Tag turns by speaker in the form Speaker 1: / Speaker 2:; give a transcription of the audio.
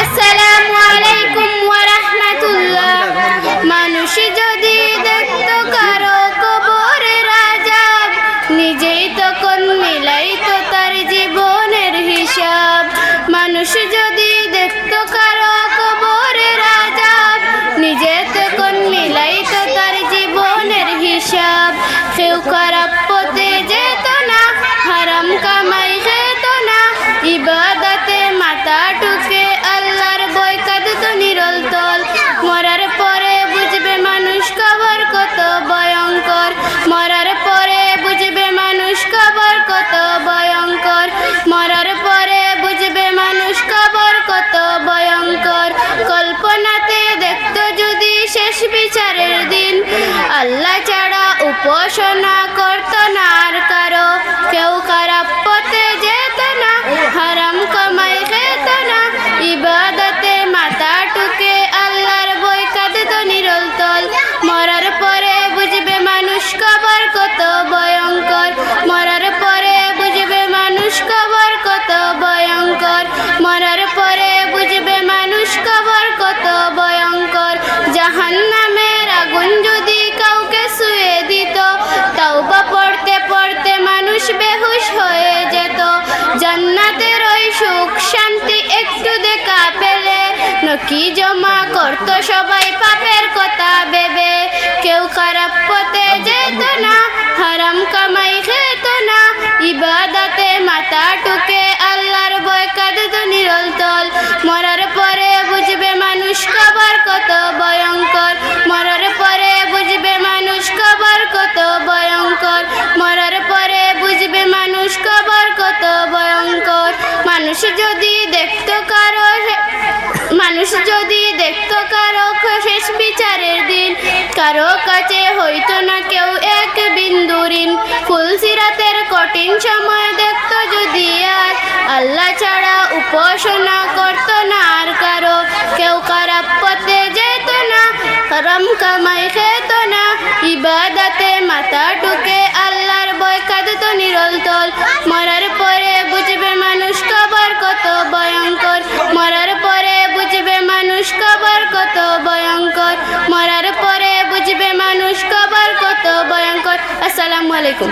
Speaker 1: আসসালামু আলাইকুম ওয়া রাহমাতুল্লাহ। মানুষ যদি দেখতো কারো কবরের আযাব, নিজেই তখন মিলাইতো তার জীবনের হিসাব। মানুষ যদি দেখতো কারো কবরের আযাব, নিজে তখন মিলাইতো তার জীবনের হিসাব। কেউ খারাপ পথে যেত না, হারাম কামাই খেত না, ইবাদতে মাথা ঠুকে আল্লাহর ভয় কাঁদতো নিরন্তর। মরার পরে বুঝবে মানুষ কবর কত ভয়ঙ্কর, মরার পরে বুঝবে মানুষ কবর কত ভয়ঙ্কর, মরার পরে বুঝবে মানুষ কবর কত ভয়ঙ্কর। কল্পনাতে দেখতো যদি শেষ বিচারের দিন, আল্লাহ ছাড়া উপাসনা করতো না আর কারো। কেউ খারাপ পথে যেত না, হারাম কামাই খেত না, ইবাদতে মাথা ঠুকে আল্লাহর ভয় কাঁদতো নিরন্তর। মরার পরে বুঝবে মানুষ কবর কত ভয়ঙ্কর, মরার পরে বুঝবে মানুষ কবর কত ভয়ঙ্কর, মরার পরে বুঝবে মানুষ কবর কত ভয়ঙ্কর। জাহান্নামের আগুন যদি কাউকে ছুঁয়ে দিত, তাওবা পড়তে পড়তে মানুষ বেহুশ হয়ে যেত। জান্নাতের ওই সুখ শান্তি একটু দেখা পেলে, নকি জমা করত সবাই পাপের কথা ভেবে। কেউ খারাপ পথে যেত না, হারাম কামাই খেত না, ইবাদতে মাথা ঠুকে আল্লাহর ভয় কাঁদতো নিরন্তর। মরার পরে বুঝবে মানুষ কবর কত ভয়ঙ্কর, মরার পরে বুঝবে মানুষ কবর কত ভয়ঙ্কর, মরার পরে বুঝবে মানুষ কবর কত ভয়ঙ্কর। মানুষ যদি দেখতো কারো শেষ বিচারের দিন, কারো কাছে হইতো না কেউ এক বিন্দু ঋণ। ফুলসিরাতের কঠিন সময় দেখতো যদি আর, আল্লাহ ছাড়া উপাসনা করতো না আর কারো। কেউ খারাপ পথে যেত না, হারাম কামাই খেত না, ইবাদতে মাথা ঠুকে আল্লাহর ভয় কাঁদতো নিরন্তর। মরার পরে বুঝবে মানুষ কবর কত ভয়ঙ্কর, মরার পরে বুঝবে মানুষ কবর কত ভয়ঙ্কর, মরার পরে বুঝবে মানুষ কবর কত ভয়ঙ্কর। আসসালামু আলাইকুম।